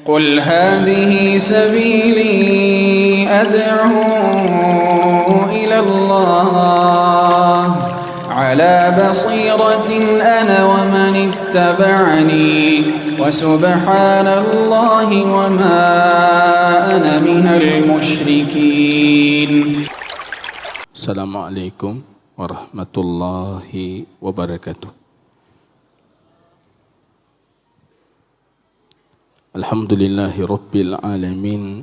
قل هذه سبيلي أدعو إلى الله على بصيرة أنا ومن اتبعني وسبحان الله وما أنا من المشركين. السلام عليكم ورحمة الله وبركاته. Alhamdulillahi Rabbil Alamin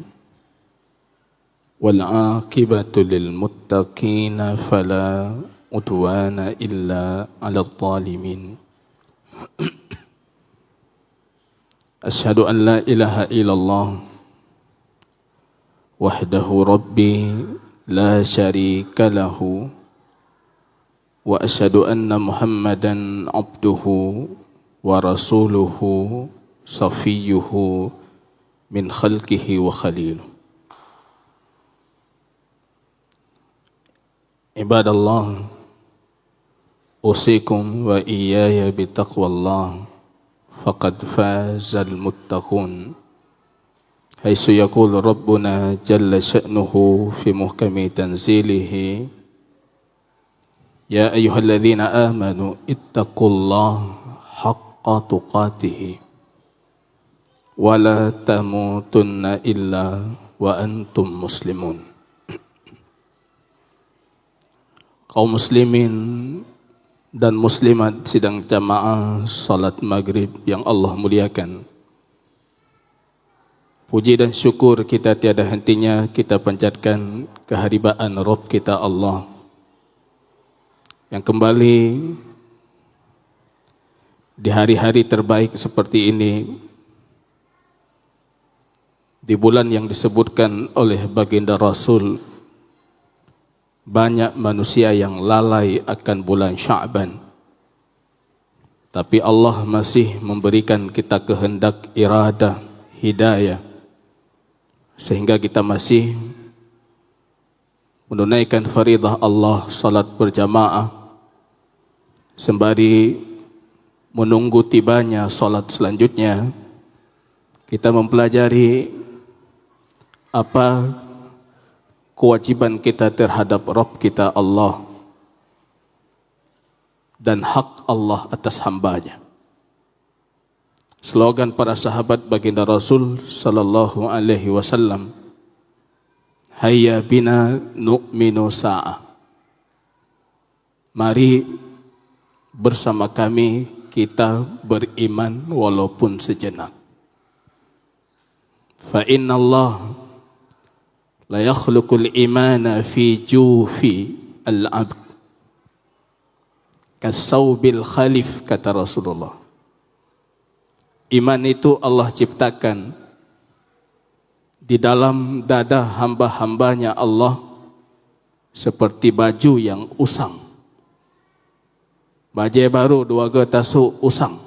wal aqibatu lil muttaqin fala udwana illa 'alal zalimin. Asyhadu an la ilaha illallah wahdahu rabbi la syarika lahu wa asyhadu anna Muhammadan abduhu wa rasuluhu safiyuhu min khalqihi wa khaliluh. Ibadallah, usikum wa iyaya bitaqwallah faqad fazal muttaqun. Haitsu yaqulu rabbuna jalla sya'nuhu fi muhkami tanzilihi, ya ayyuhalladzina amanu ittaqullaha haqqa tuqatih wala tamutunna illa wa antum muslimun. Kaum muslimin dan muslimat sidang jamaah salat maghrib yang Allah muliakan, puji dan syukur kita tiada hentinya kita panjatkan keharibaan Rabb kita Allah yang kembali di hari-hari terbaik seperti ini, di bulan yang disebutkan oleh baginda Rasul, banyak manusia yang lalai akan bulan Sya'ban, tapi Allah masih memberikan kita kehendak, iradah, hidayah, sehingga kita masih menunaikan faridah Allah, salat berjamaah, sembari menunggu tibanya salat selanjutnya. Kita mempelajari apa kewajiban kita terhadap Rabb kita Allah dan hak Allah atas hambanya. Slogan para sahabat baginda Rasul sallallahu alaihi wasallam, hayya bina nu'minu sa'ah. Mari bersama kami kita beriman walaupun sejenak. Fa inna Allah la yakhluqul imana fi jufi al-abd kasaubil khalif, kata Rasulullah. Iman itu Allah ciptakan di dalam dada hamba-hambanya Allah seperti baju yang usang. Baju baru dua tasu usang.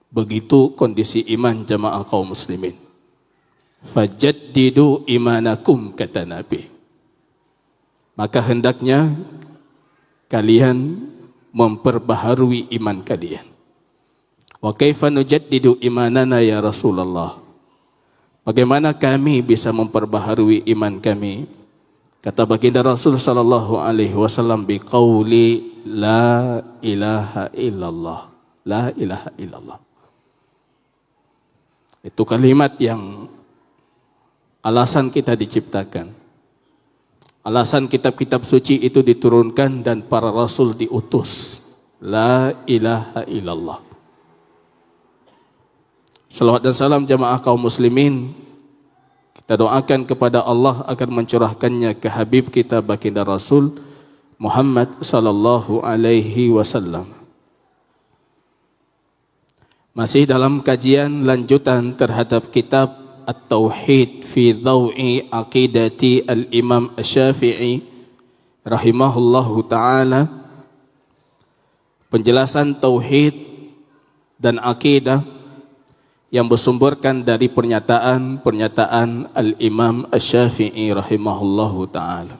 Begitu kondisi iman jamaah kaum muslimin. Fajaddidu imanakum, kata Nabi. Maka hendaknya kalian memperbaharui iman kalian. Wa kaifa nujaddidu imanana ya Rasulullah? Bagaimana kami bisa memperbaharui iman kami? Kata baginda Rasul sallallahu alaihi wasallam, biqauli la ilaha illallah. La ilaha illallah. Itu kalimat yang alasan kita diciptakan, alasan kitab-kitab suci itu diturunkan dan para rasul diutus. La ilaha illallah. Salawat dan salam jamaah kaum muslimin kita doakan kepada Allah agar mencurahkannya ke Habib kita baginda Rasul Muhammad sallallahu alaihi wasallam. Masih dalam kajian lanjutan terhadap kitab At-Tauhid fi Dhawi Aqidati Al-Imam Asy-Syafi'i rahimahullahu ta'ala. Penjelasan tauhid dan akidah yang bersumberkan dari pernyataan Al-Imam Asy-Syafi'i rahimahullahu ta'ala.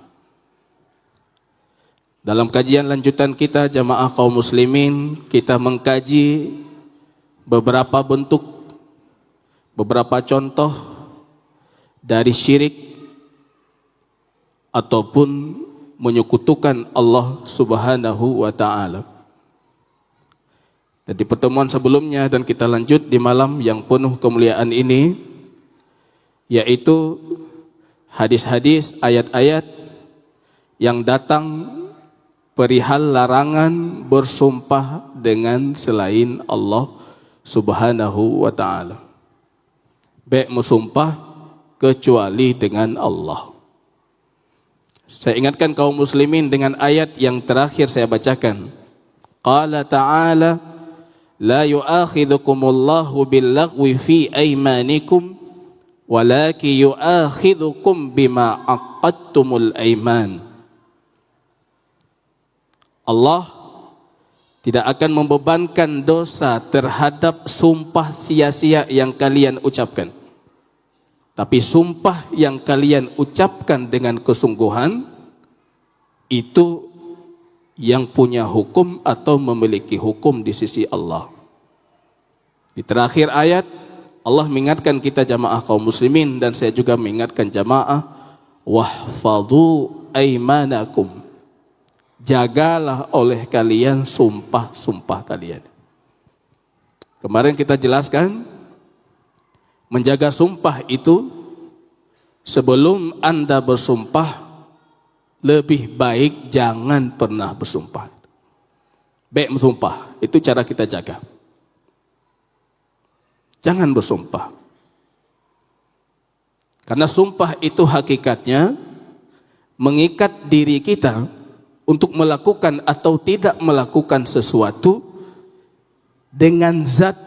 Dalam kajian lanjutan kita jamaah kaum muslimin, kita mengkaji beberapa bentuk beberapa contoh dari syirik ataupun menyekutukan Allah Subhanahu wa taala. Dan di pertemuan sebelumnya dan kita lanjut di malam yang penuh kemuliaan ini, yaitu hadis-hadis, ayat-ayat yang datang perihal larangan bersumpah dengan selain Allah Subhanahu wa taala. Baik bersumpah kecuali dengan Allah. Saya ingatkan kaum muslimin dengan ayat yang terakhir saya bacakan. Qala ta'ala la yu'akhidhukumullahu billaghwi fi aymanikum walakin yu'akhidhukum bima aqadtumul ayman. Allah tidak akan membebankan dosa terhadap sumpah sia-sia yang kalian ucapkan. Tapi sumpah yang kalian ucapkan dengan kesungguhan, itu yang punya hukum atau memiliki hukum di sisi Allah. Di terakhir ayat, Allah mengingatkan kita jamaah kaum muslimin, dan saya juga mengingatkan jamaah, wahfadhu aimanakum. Jagalah oleh kalian sumpah-sumpah kalian. Kemarin kita jelaskan, menjaga sumpah itu sebelum Anda bersumpah, lebih baik jangan pernah bersumpah. Baik bersumpah, itu cara kita jaga. Jangan bersumpah. Karena sumpah itu hakikatnya mengikat diri kita untuk melakukan atau tidak melakukan sesuatu dengan zat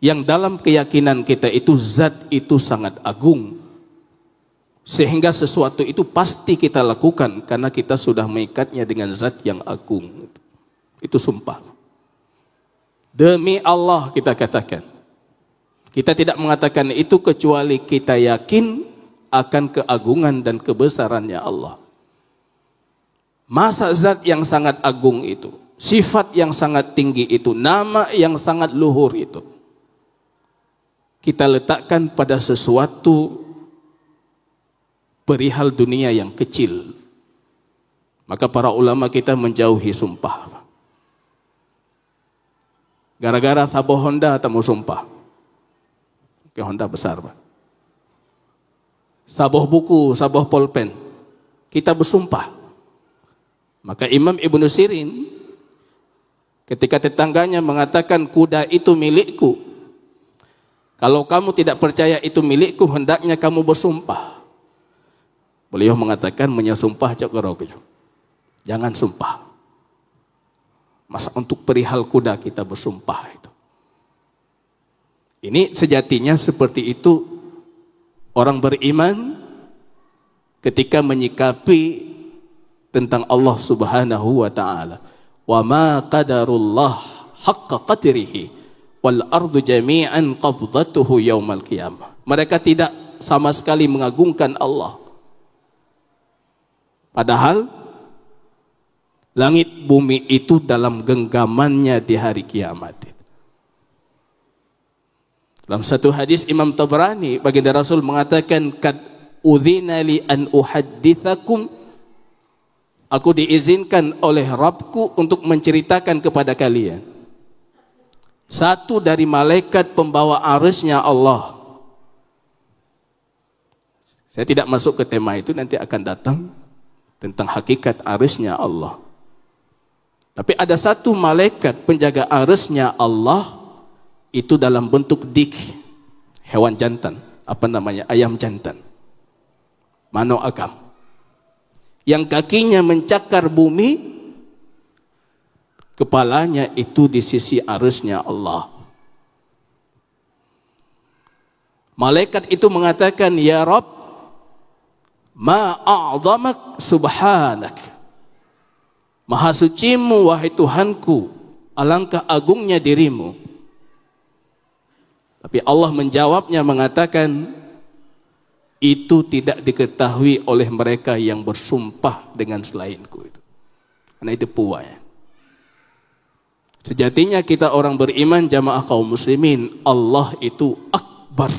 yang dalam keyakinan kita itu zat itu sangat agung, sehingga sesuatu itu pasti kita lakukan karena kita sudah mengikatnya dengan zat yang agung. Itu sumpah. Demi Allah kita katakan. Kita tidak mengatakan itu kecuali kita yakin akan keagungan dan kebesarannya Allah. Masa zat yang sangat agung itu, sifat yang sangat tinggi itu, nama yang sangat luhur itu, kita letakkan pada sesuatu perihal dunia yang kecil. Maka para ulama kita menjauhi sumpah. Gara-gara saboh Honda tak mau sumpah. Oke, Honda besar, Pak. Saboh buku, saboh pulpen, kita bersumpah. Maka Imam Ibnu Sirin ketika tetangganya mengatakan kuda itu milikku, kalau kamu tidak percaya itu milikku, hendaknya kamu bersumpah. Beliau mengatakan menyasumpah jangan sumpah. Masa untuk perihal kuda kita bersumpah itu. Ini sejatinya seperti itu orang beriman ketika menyikapi tentang Allah Subhanahu wa taala. Wa ma qadarullah haqqa qadrihi wal ardu jami'an qabdatuhu yaumal qiyamah. Mereka tidak sama sekali mengagungkan Allah. Padahal langit bumi itu dalam genggamannya di hari kiamat. Dalam satu hadis Imam Tabrani, baginda Rasul mengatakan, kad udzina li an uhadditsakum, aku diizinkan oleh Rabbku untuk menceritakan kepada kalian. Satu dari malaikat pembawa arsy-Nya Allah. Saya tidak masuk ke tema itu, nanti akan datang tentang hakikat arsy-Nya Allah. Tapi ada satu malaikat penjaga arsy-Nya Allah, itu dalam bentuk dik, hewan jantan, apa namanya, ayam jantan, mano agam, yang kakinya mencakar bumi, kepalanya itu di sisi arsy-Nya Allah. Malaikat itu mengatakan, ya Rabb, ma a'zamak subhanak, maha sucimu wahai Tuhanku, alangkah agungnya dirimu. Tapi Allah menjawabnya mengatakan, itu tidak diketahui oleh mereka yang bersumpah dengan selainku itu. Karena itu puanya. Sejatinya kita orang beriman, jamaah kaum muslimin, Allah itu akbar.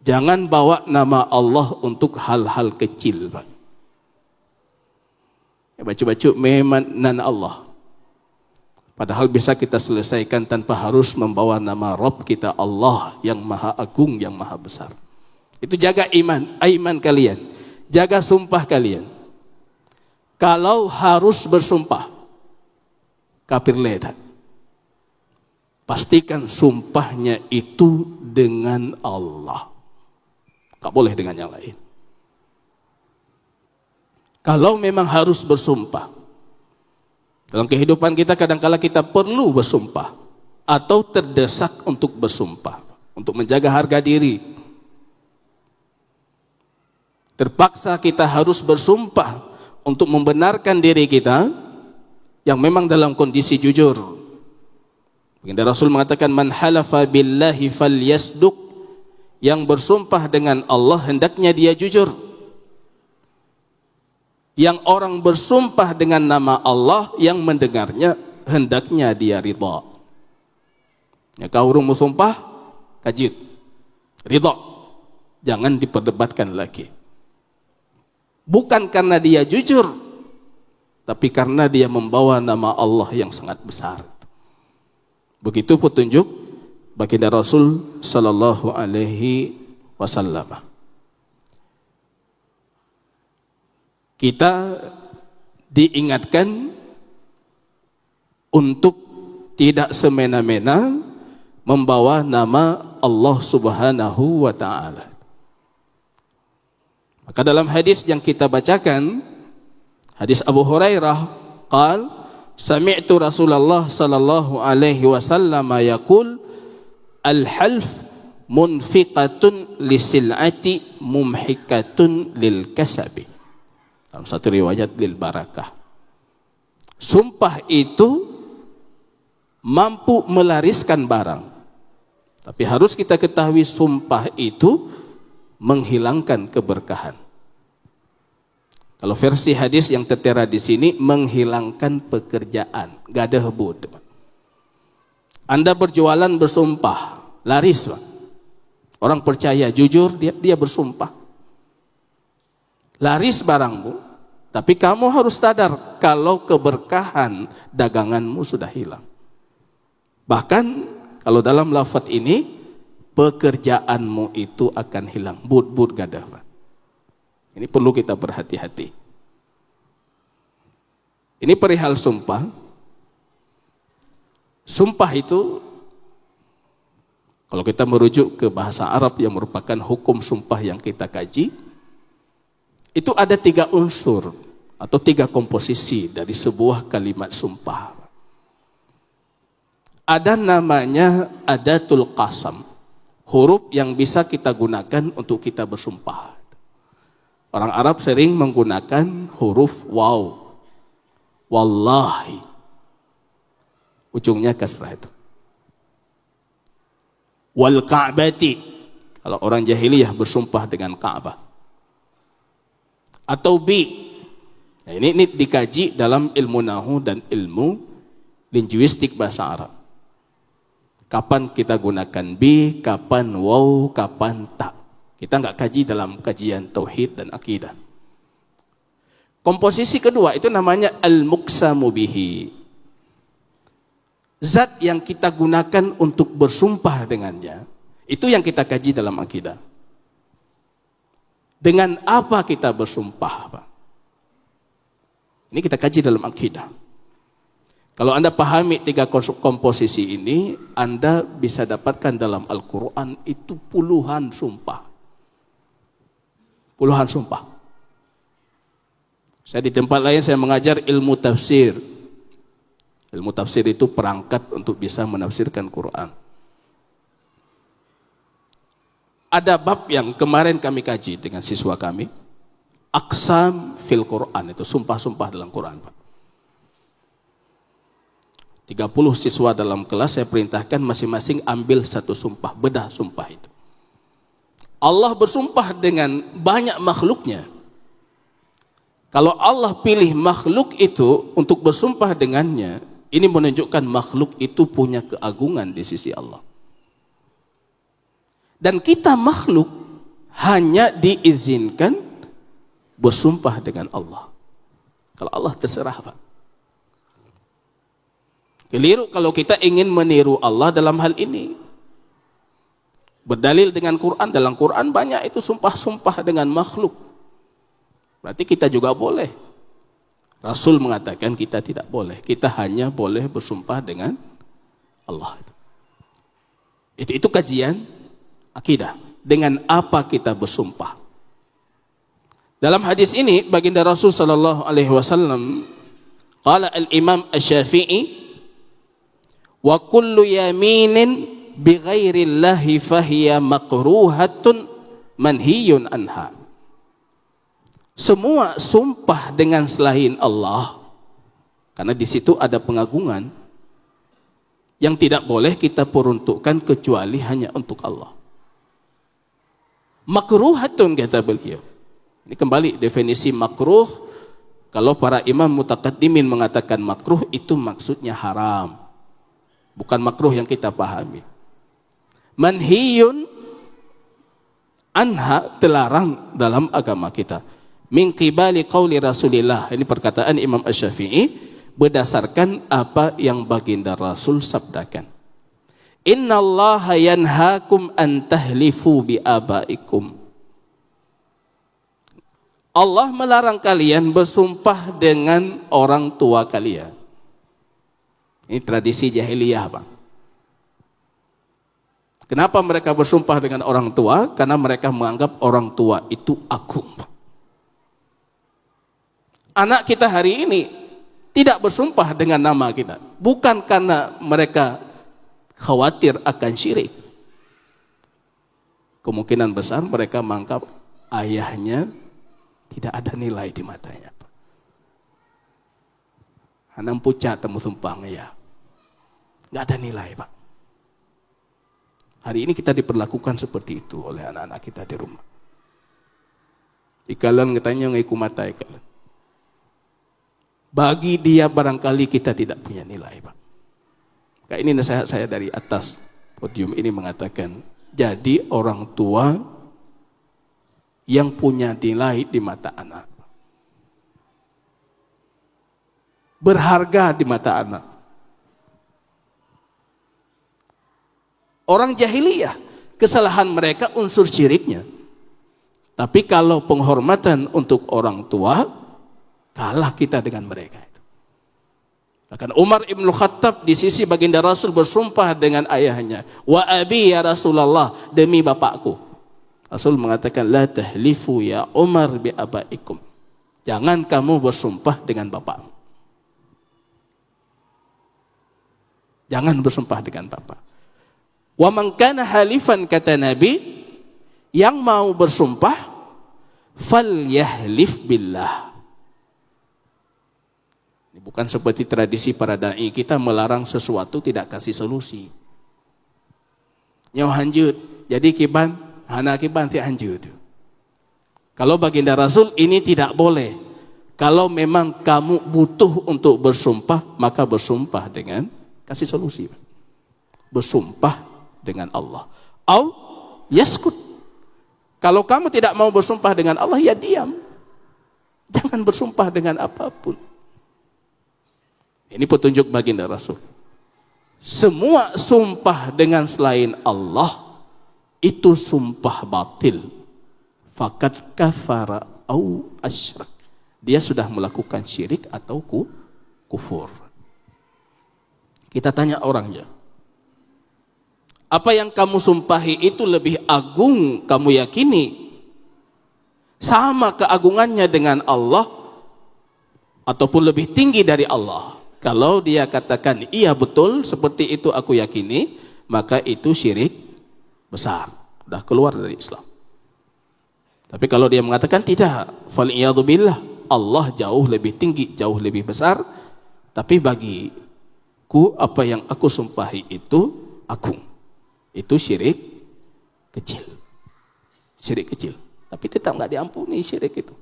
Jangan bawa nama Allah untuk hal-hal kecil, Pak. Baca-baca memang nan Allah. Padahal bisa kita selesaikan tanpa harus membawa nama Rabb kita Allah yang maha agung, yang maha besar. Itu jaga iman kalian. Jaga sumpah kalian. Kalau harus bersumpah, kafir ledat. Pastikan sumpahnya itu dengan Allah. Tak boleh dengan yang lain. Kalau memang harus bersumpah, dalam kehidupan kita kadang-kala kita perlu bersumpah atau terdesak untuk bersumpah, untuk menjaga harga diri. Terpaksa kita harus bersumpah untuk membenarkan diri kita yang memang dalam kondisi jujur. Baginda Rasul mengatakan, man halafa billahi falyasduq. Yang bersumpah dengan Allah hendaknya dia jujur. Yang orang bersumpah dengan nama Allah yang mendengarnya hendaknya dia ridha. Ya, kau urung bersumpah, kajit, ridha. Jangan diperdebatkan lagi. Bukan karena dia jujur, tapi karena dia membawa nama Allah yang sangat besar. Begitu petunjuk baginda Rasul sallallahu alaihi wasallam. Kita diingatkan untuk tidak semena-mena membawa nama Allah Subhanahu wa taala. Maka dalam hadis yang kita bacakan, hadis Abu Hurairah, qal sami'tu Rasulullah sallallahu alaihi wasallam yaqul al-half munfiqatun lisil'ati mumhikatun lil kasabi. Dalam satu riwayat lil barakah. Sumpah itu mampu melariskan barang. Tapi harus kita ketahui sumpah itu menghilangkan keberkahan. Kalau versi hadis yang tertera di sini, menghilangkan pekerjaan, gak ada hebut. Anda berjualan bersumpah, laris, Pak. Orang percaya, jujur, dia bersumpah. Laris barangmu, tapi kamu harus sadar kalau keberkahan daganganmu sudah hilang. Bahkan kalau dalam lafaz ini, pekerjaanmu itu akan hilang. But gadah, Pak. Ini perlu kita berhati-hati. Ini perihal sumpah. Sumpah itu, kalau kita merujuk ke bahasa Arab yang merupakan hukum sumpah yang kita kaji, itu ada 3 unsur atau 3 komposisi dari sebuah kalimat sumpah. Ada namanya adatul qasam, huruf yang bisa kita gunakan untuk kita bersumpah. Orang Arab sering menggunakan huruf waw, wallahi, ujungnya kasrah itu. Wal ka'bati, kalau orang jahiliyah bersumpah dengan Ka'bah. Atau bi. Nah, ini dikaji dalam ilmu nahu dan ilmu linguistik bahasa Arab. Kapan kita gunakan bi, kapan waw, kapan ta. Kita nggak kaji dalam kajian tauhid dan akidah. Komposisi kedua itu namanya al-muqsamu bihi. Zat yang kita gunakan untuk bersumpah dengannya, itu yang kita kaji dalam akidah. Dengan apa kita bersumpah, Pak? Ini kita kaji dalam akidah. Kalau Anda pahami 3 komposisi ini, Anda bisa dapatkan dalam Al-Quran itu puluhan sumpah. Puluhan sumpah. Saya di tempat lain saya mengajar ilmu tafsir. Ilmu tafsir itu perangkat untuk bisa menafsirkan Quran. Ada bab yang kemarin kami kaji dengan siswa kami, aqsam fil Quran, itu sumpah-sumpah dalam Quran, Pak. 30 siswa dalam kelas saya perintahkan masing-masing ambil 1 sumpah, bedah sumpah itu. Allah bersumpah dengan banyak makhluknya. Kalau Allah pilih makhluk itu untuk bersumpah dengannya, Ini menunjukkan makhluk itu punya keagungan di sisi Allah. Dan kita makhluk hanya diizinkan bersumpah dengan Allah. Kalau Allah terserah, Pak. Keliru kalau kita ingin meniru Allah dalam hal ini. Berdalil dengan Quran, dalam Quran banyak itu sumpah-sumpah dengan makhluk. Berarti kita juga boleh. Rasul mengatakan kita tidak boleh. Kita hanya boleh bersumpah dengan Allah. Itu kajian akidah. Dengan apa kita bersumpah? Dalam hadis ini baginda Rasul sallallahu alaihi wasallam qala al-Imam Asy-Syafi'i wa kullu yaminin bighairillahi fahiya makruhatun manhiyun anha. Semua sumpah dengan selain Allah, karena di situ ada pengagungan yang tidak boleh kita peruntukkan kecuali hanya untuk Allah. Makruhatun kata beliau. Ini kembali definisi makruh. Kalau para imam mutaqaddimin mengatakan makruh itu maksudnya haram. Bukan makruh yang kita pahami. Manhiyun anha, terlarang dalam agama kita. Min qibali qauli Rasulillah. Ini perkataan Imam Asy-Syafi'i berdasarkan apa yang baginda Rasul sabdakan. Innallaha yanhaakum an tahlifu bi abaikum. Allah melarang kalian bersumpah dengan orang tua kalian. Ini tradisi jahiliyah, Pak. Kenapa mereka bersumpah dengan orang tua? Karena mereka menganggap orang tua itu agung. Anak kita hari ini tidak bersumpah dengan nama kita. Bukan karena mereka khawatir akan syirik. Kemungkinan besar mereka menganggap ayahnya tidak ada nilai di matanya. Hanam pucat temu sumpah ya. Nggak ada nilai, Pak. Hari ini kita diperlakukan seperti itu oleh anak-anak kita di rumah. Ikalan ngetanya ngiku mata ikalan. Bagi dia barangkali kita tidak punya nilai, Pak. Kayak ini nasihat saya dari atas podium ini mengatakan, jadi orang tua yang punya nilai di mata anak. Berharga di mata anak. Orang jahiliyah, kesalahan mereka unsur syiriknya. Tapi kalau penghormatan untuk orang tua, kalah kita dengan mereka. Bahkan Umar ibn Khattab di sisi baginda Rasul bersumpah dengan ayahnya. Wa abi ya Rasulullah, demi bapakku. Rasul mengatakan, la tahlifu ya Umar bi abaikum. Jangan kamu bersumpah dengan bapakmu. Jangan bersumpah dengan bapak. Wa man kana halifan, kata Nabi, yang mau bersumpah falyahlif billah. Ini bukan seperti tradisi para dai kita melarang sesuatu tidak kasih solusi. Nyaw hanjut, jadi kiban, hana kiban ti hanjut. Kalau baginda Rasul ini tidak boleh. Kalau memang kamu butuh untuk bersumpah, maka bersumpah dengan kasih solusi. Bersumpah dengan Allah. Au yaskut. Kalau kamu tidak mau bersumpah dengan Allah, ya diam. Jangan bersumpah dengan apapun. Ini petunjuk baginda Rasul. Semua sumpah dengan selain Allah itu sumpah batil. Faqad kafara au asyrak. Dia sudah melakukan syirik atau kufur. Kita tanya orangnya. Apa yang kamu sumpahi itu lebih agung kamu yakini? Sama keagungannya dengan Allah ataupun lebih tinggi dari Allah? Kalau dia katakan iya betul seperti itu aku yakini, maka itu syirik besar, sudah keluar dari Islam. Tapi kalau dia mengatakan tidak, fal'iyadu billah, Allah jauh lebih tinggi, jauh lebih besar, tapi bagiku apa yang aku sumpahi itu agung. Itu syirik kecil. Syirik kecil. Tapi tetap nggak diampuni syirik itu.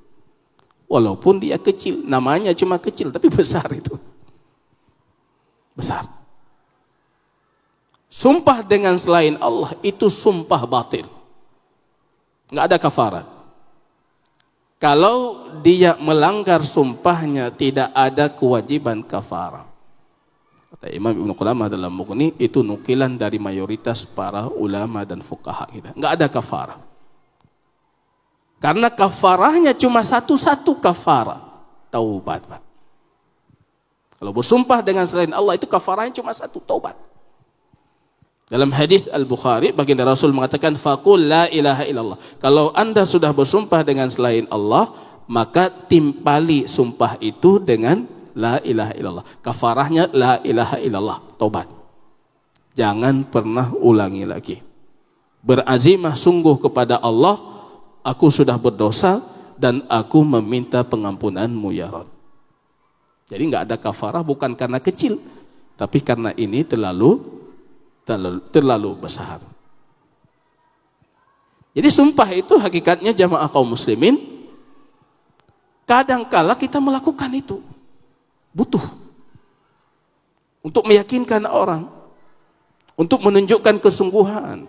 Walaupun dia kecil, namanya cuma kecil, tapi besar itu. besar. Sumpah dengan selain Allah itu sumpah batil. Enggak ada kafarat. Kalau dia melanggar sumpahnya tidak ada kewajiban kafarah. Kata Imam Ibn Qudamah dalam Mughni, itu nukilan dari mayoritas para ulama dan fuqaha kita. Enggak ada kafarah. Karena kafarahnya cuma satu-satu kafarah, taubat, Pak. Kalau bersumpah dengan selain Allah itu kafarahnya cuma satu, taubat. Dalam hadis Al-Bukhari, baginda Rasul mengatakan, faqul la ilaha illallah. Kalau anda sudah bersumpah dengan selain Allah, maka timpali sumpah itu dengan la ilaha illallah. Kafarahnya la ilaha illallah, taubat. Jangan pernah ulangi lagi. Berazimah sungguh kepada Allah, aku sudah berdosa dan aku meminta pengampunanmu ya Rabb. Jadi enggak ada kafarah bukan karena kecil, tapi karena ini terlalu besar. Jadi sumpah itu hakikatnya jamaah kaum muslimin, kadangkala kita melakukan itu butuh untuk meyakinkan orang, untuk menunjukkan kesungguhan.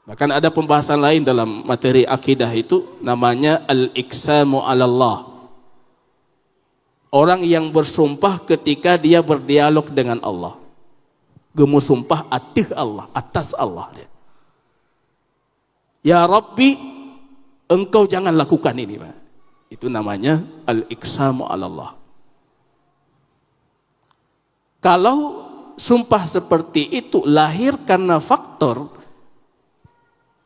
Bahkan ada pembahasan lain dalam materi akidah itu namanya al-iqsamu 'ala Allah. Orang yang bersumpah ketika dia berdialog dengan Allah. Gemu sumpah atas Allah dia. Ya Rabbi, engkau jangan lakukan ini, Pak. Itu namanya al-iqsamu 'ala Allah. Kalau sumpah seperti itu lahir karena faktor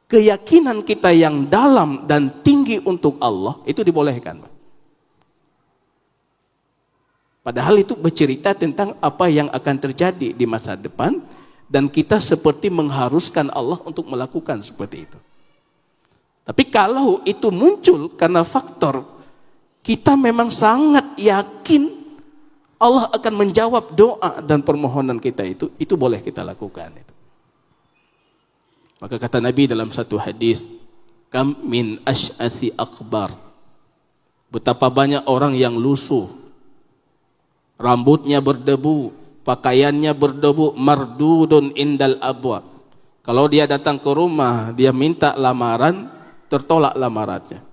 keyakinan kita yang dalam dan tinggi untuk Allah, itu dibolehkan, Pak. Padahal itu bercerita tentang apa yang akan terjadi di masa depan dan kita seperti mengharuskan Allah untuk melakukan seperti itu. Tapi kalau itu muncul karena faktor kita memang sangat yakin Allah akan menjawab doa dan permohonan kita, itu boleh kita lakukan. Maka kata Nabi dalam satu hadis, kam min asy'asi akbar. Betapa banyak orang yang lusuh, rambutnya berdebu, pakaiannya berdebu, mardudun indal abwab. Kalau dia datang ke rumah, dia minta lamaran, tertolak lamarannya.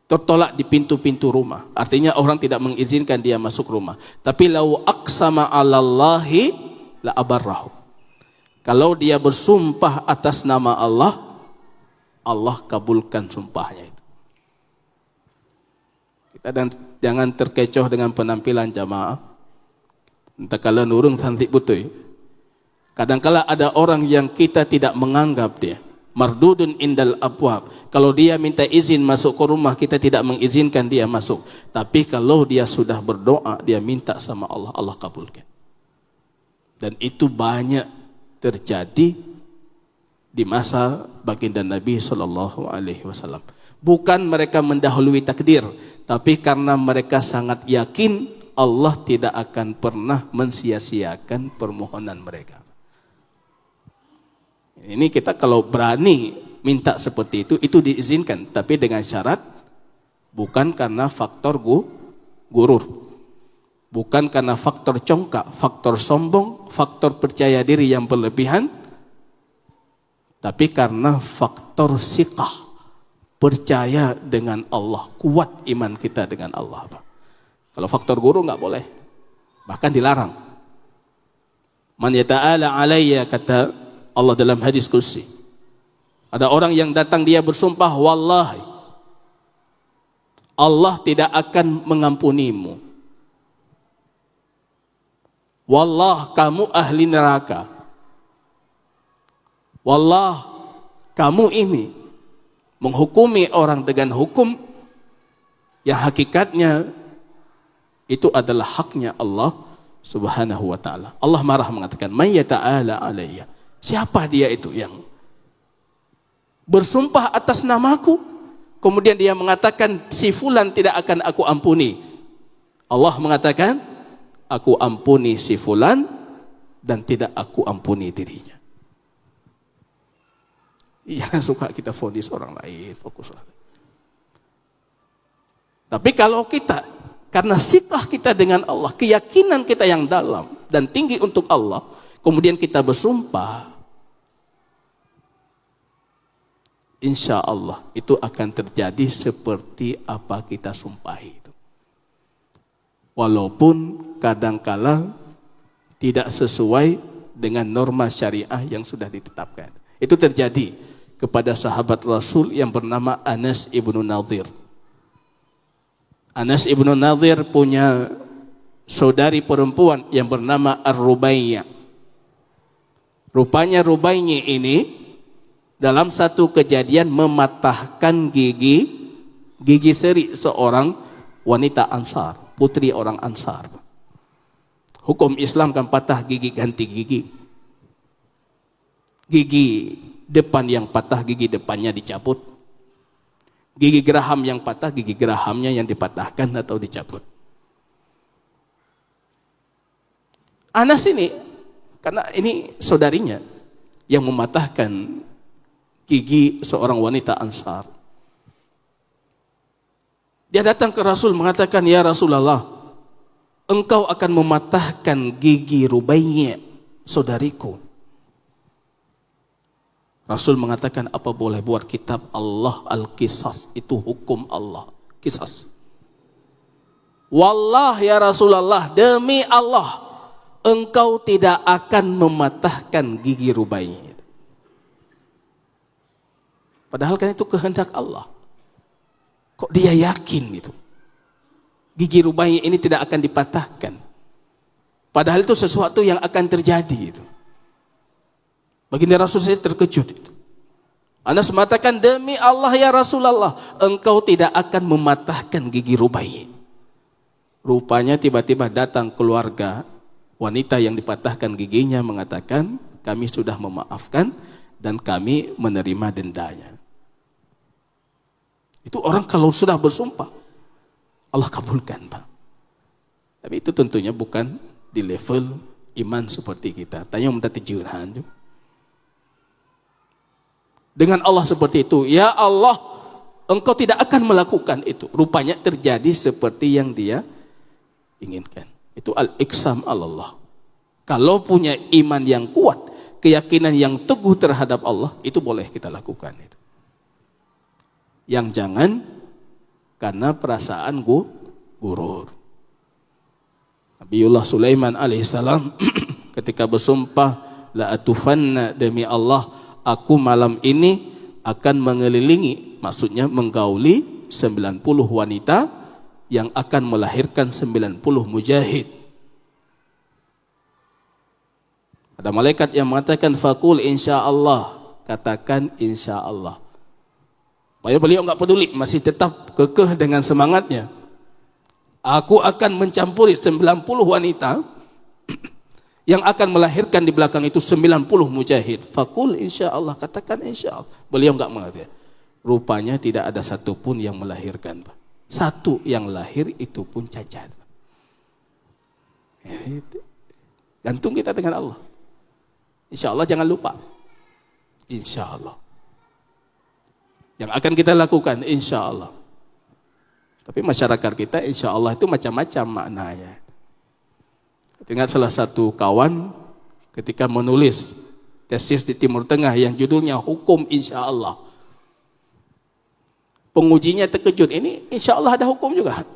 Tertolak di pintu-pintu rumah. Artinya orang tidak mengizinkan dia masuk rumah. Tapi lau aqsama 'alallahi la abarrahu. Kalau dia bersumpah atas nama Allah, Allah kabulkan sumpahnya itu. Kita jangan terkecoh dengan penampilan jamaah. Entah kala nurung santik putih. Kadangkala ada orang yang kita tidak menganggap dia. Mardudun indal abwab. Kalau dia minta izin masuk ke rumah, kita tidak mengizinkan dia masuk. Tapi kalau dia sudah berdoa, dia minta sama Allah, Allah kabulkan. Dan itu banyak terjadi di masa baginda Nabi SAW. Bukan mereka mendahului takdir, tapi karena mereka sangat yakin Allah tidak akan pernah mensia-siakan permohonan mereka. Ini kita kalau berani minta seperti itu diizinkan, tapi dengan syarat bukan karena faktor gurur, bukan karena faktor congkak, faktor sombong, faktor percaya diri yang berlebihan, tapi karena faktor siqah, percaya dengan Allah, kuat iman kita dengan Allah. Kalau faktor guru nggak boleh, bahkan dilarang. Man yata'ala alayya, kata Allah dalam hadis qudsi. Ada orang yang datang dia bersumpah, wallahi Allah tidak akan mengampunimu. Wallah kamu ahli neraka. Wallah kamu ini menghukumi orang dengan hukum yang hakikatnya itu adalah haknya Allah Subhanahu wa ta'ala. Allah marah mengatakan, "Man yata'ala alayya." Siapa dia itu yang bersumpah atas namaku, kemudian dia mengatakan si fulan tidak akan aku ampuni. Allah mengatakan, aku ampuni si fulan dan tidak aku ampuni dirinya. Jangan suka kita vonis orang lain, fokus. Tapi kalau kita Karena sikah kita dengan Allah, keyakinan kita yang dalam dan tinggi untuk Allah, kemudian kita bersumpah, insya Allah itu akan terjadi seperti apa kita sumpahi itu. Walaupun kadangkala tidak sesuai dengan norma syariah yang sudah ditetapkan. Itu terjadi kepada sahabat Rasul yang bernama Anas ibnu Nadir. Anas ibnu Nadir punya saudari perempuan yang bernama Ar-Rubaiyah. Rupanya Rubaiyah ini dalam satu kejadian mematahkan gigi seri seorang wanita Ansar, putri orang Ansar. Hukum Islam kan patah gigi ganti gigi. Gigi depan yang patah, gigi depannya dicabut. Gigi geraham yang patah, gigi gerahamnya yang dipatahkan atau dicabut. Anas ini, karena ini saudarinya yang mematahkan gigi seorang wanita Ansar. Dia datang ke Rasul mengatakan, ya Rasulullah, engkau akan mematahkan gigi Rubaiyah, saudariku. Rasul mengatakan, apa boleh buat kitab Allah Al-Qisas, itu hukum Allah, Qisas. Wallah ya Rasulullah, demi Allah, engkau tidak akan mematahkan gigi Rubaiyah. Padahal kan itu kehendak Allah. Kok dia yakin itu? Gigi Rubaiyah ini tidak akan dipatahkan. Padahal itu sesuatu yang akan terjadi itu. Baginda Rasul saya terkejut itu. Anas mengatakan, demi Allah ya Rasulullah, engkau tidak akan mematahkan gigi Rubaiyah. Rupanya tiba-tiba datang keluarga wanita yang dipatahkan giginya mengatakan, kami sudah memaafkan dan kami menerima dendanya. Itu orang kalau sudah bersumpah, Allah kabulkan, Pak. Tapi itu tentunya bukan di level iman seperti kita. Tanya minta tijurhan. Dengan Allah seperti itu, ya Allah, engkau tidak akan melakukan itu. Rupanya terjadi seperti yang dia inginkan. Itu al-iqsam Allah. Kalau punya iman yang kuat, keyakinan yang teguh terhadap Allah, itu boleh kita lakukan itu. Yang jangan karena perasaan gurur. Nabiullah Sulaiman alaihissalam ketika bersumpah, la atufanna, demi Allah, aku malam ini akan mengelilingi, maksudnya menggauli 90 wanita yang akan melahirkan 90 mujahid. Ada malaikat yang mengatakan faqul insyaallah, katakan insyaallah. Supaya beliau enggak peduli, masih tetap kekeh dengan semangatnya. Aku akan mencampuri 90 wanita yang akan melahirkan di belakang itu 90 mujahid. Faqul insyaallah, katakan insyaallah. Beliau enggak mengerti. Rupanya tidak ada satupun yang melahirkan, Pak. Satu yang lahir itu pun cacat. Ya, gantung kita dengan Allah. Insyaallah, jangan lupa. Insyaallah. Yang akan kita lakukan insyaallah. Tapi masyarakat kita insyaallah itu macam-macam maknanya. Ingat salah satu kawan ketika menulis tesis di Timur Tengah yang judulnya Hukum Insya Allah. Pengujinya terkejut, ini insya Allah ada hukum juga.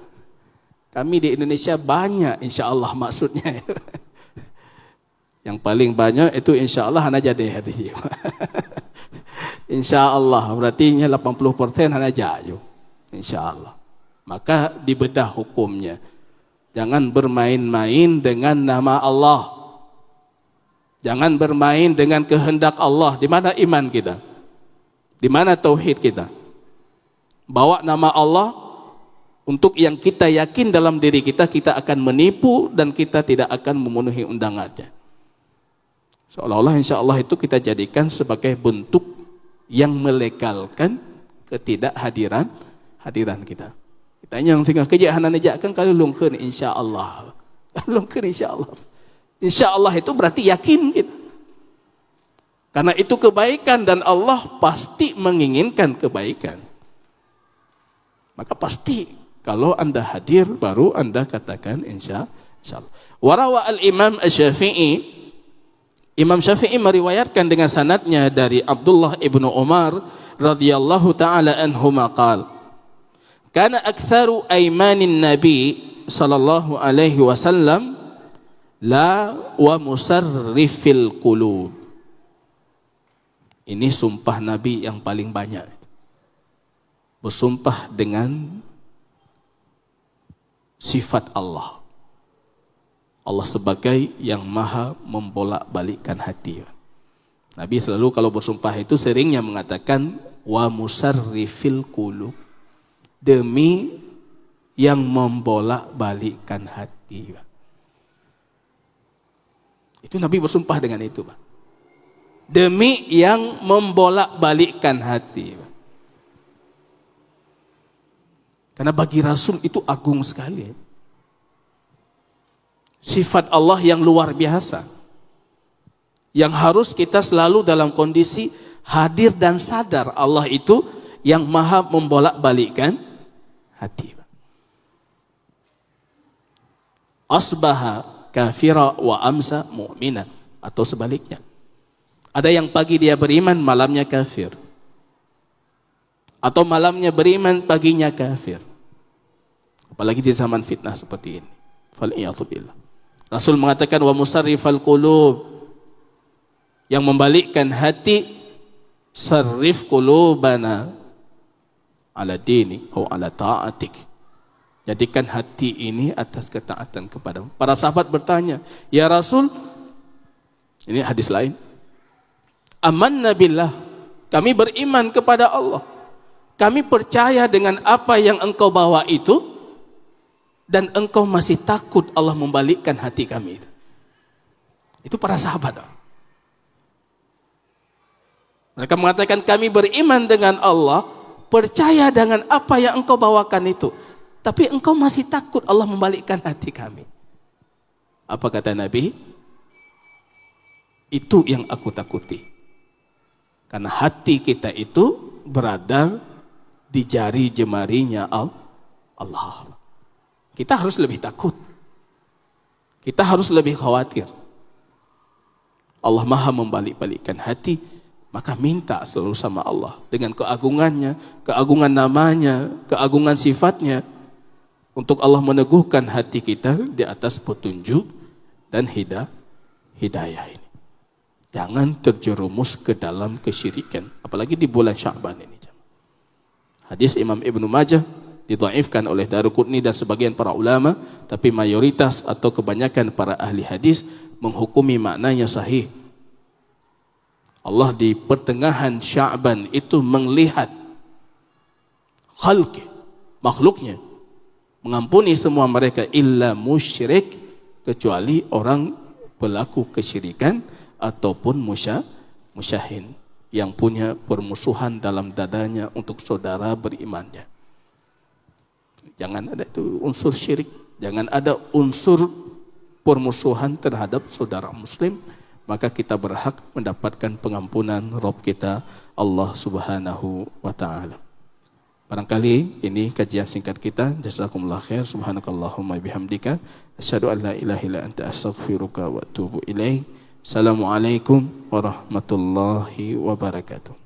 Kami di Indonesia banyak insya Allah maksudnya. Yang paling banyak itu insya Allah hana jadi hati. Insya Allah berarti 80% hana jadi. Insya Allah. Maka dibedah hukumnya. Jangan bermain-main dengan nama Allah. Jangan bermain dengan kehendak Allah. Di mana iman kita? Di mana tauhid kita? Bawa nama Allah untuk yang kita yakin dalam diri kita, kita akan menipu dan kita tidak akan memenuhi undangannya. Seolah-olah insya Allah itu kita jadikan sebagai bentuk yang melegalkan ketidakhadiran kita. Kita yang tinggal kerja hanan ajakkan kalau lungkeun insya Allah. Lungkeun insya Allah. Insya Allah itu berarti yakin kita. Karena itu kebaikan dan Allah pasti menginginkan kebaikan. Maka pasti Kalau Anda hadir, baru Anda katakan insya Allah. Warawa al-Imam Asy-Syafi'i, Imam Syafi'i meriwayatkan dengan sanadnya dari Abdullah ibnu Umar radhiyallahu taala anhuma qala, kana aktsaru aymanin nabi sallallahu alaihi wasallam la wa musarrifil qulub. Ini sumpah Nabi yang paling banyak. Bersumpah dengan sifat Allah. Allah sebagai yang maha membolak-balikkan hati. Nabi selalu kalau bersumpah itu seringnya mengatakan wa musarrifil qulub, demi yang membolak-balikkan hati. Itu Nabi bersumpah dengan itu, Pak. Demi yang membolak-balikkan hati. Karena bagi Rasul itu agung sekali. Sifat Allah yang luar biasa. Yang harus kita selalu dalam kondisi hadir dan sadar Allah itu yang maha membolak-balikkan hati. Asbaha kafira wa amsa mu'mina, atau sebaliknya. Ada yang pagi dia beriman, malamnya kafir. Atau malamnya beriman, paginya kafir. Apalagi di zaman fitnah seperti ini. Fal'iyatubillah. Rasul mengatakan wa musarrifal qulub, yang membalikkan hati, sarrif qulubana ala dini atau ala ta'atik. Jadikan hati ini atas ketaatan kepadamu. Para sahabat bertanya, ya Rasul, ini hadis lain, amanna billah, kami beriman kepada Allah, kami percaya dengan apa yang engkau bawa itu, dan engkau masih takut Allah membalikkan hati kami. Itu para sahabat. Mereka mengatakan kami beriman dengan Allah, percaya dengan apa yang engkau bawakan itu, tapi engkau masih takut Allah membalikkan hati kami. Apa kata Nabi? Itu yang aku takuti. Karena hati kita itu berada di jari jemarinya Allah. Kita harus lebih takut. Kita harus lebih khawatir. Allah maha membalik-balikkan hati, maka minta selalu sama Allah dengan keagungannya, keagungan namanya, keagungan sifatnya, untuk Allah meneguhkan hati kita di atas petunjuk dan hidayah ini. Jangan terjerumus ke dalam kesyirikan, apalagi di bulan Sya'ban ini. Hadis Imam Ibnu Majah didhaifkan oleh Daruqutni dan sebagian para ulama, tapi mayoritas atau kebanyakan para ahli hadis menghukumi maknanya sahih. Allah di pertengahan Sya'ban itu melihat khalqi, makhluknya, mengampuni semua mereka illa musyrik, kecuali orang pelaku kesyirikan ataupun musyahin yang punya permusuhan dalam dadanya untuk saudara berimannya. Jangan ada itu unsur syirik, jangan ada unsur permusuhan terhadap saudara muslim, maka kita berhak mendapatkan pengampunan Rabb kita Allah Subhanahu wa taala. Barangkali ini kajian singkat kita. Jazakumullah khair. Subhanakallahumma bihamdika asyhadu an la ilaha illa anta astaghfiruka wa atubu ilaik. Assalamualaikum warahmatullahi wabarakatuh.